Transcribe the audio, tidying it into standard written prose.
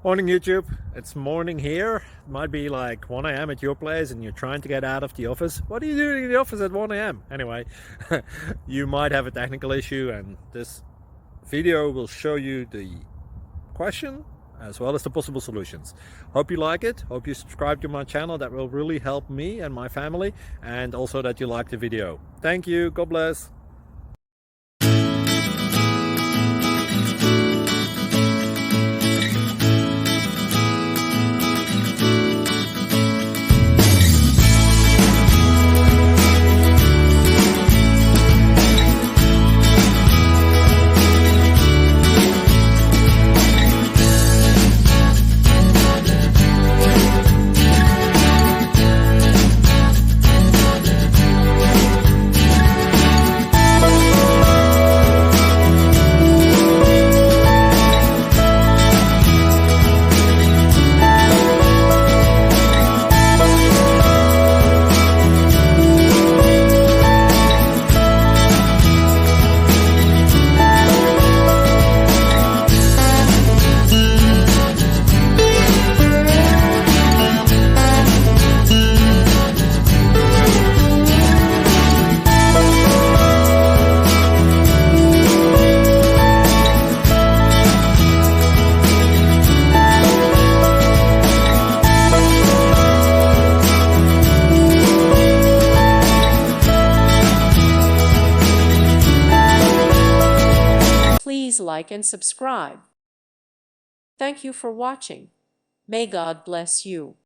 Morning YouTube, it's morning here. It might be like 1 a.m. at your place and you're trying to get out of the office. What are you doing in the office at 1 a.m.? Anyway, you might have a technical issue and this video will show you the question as well as the possible solutions. Hope you like it, hope you subscribe to my channel. That will really help me and my family, and also that you like the video. Thank you, God bless. Please like and subscribe. Thank you for watching. May God bless you.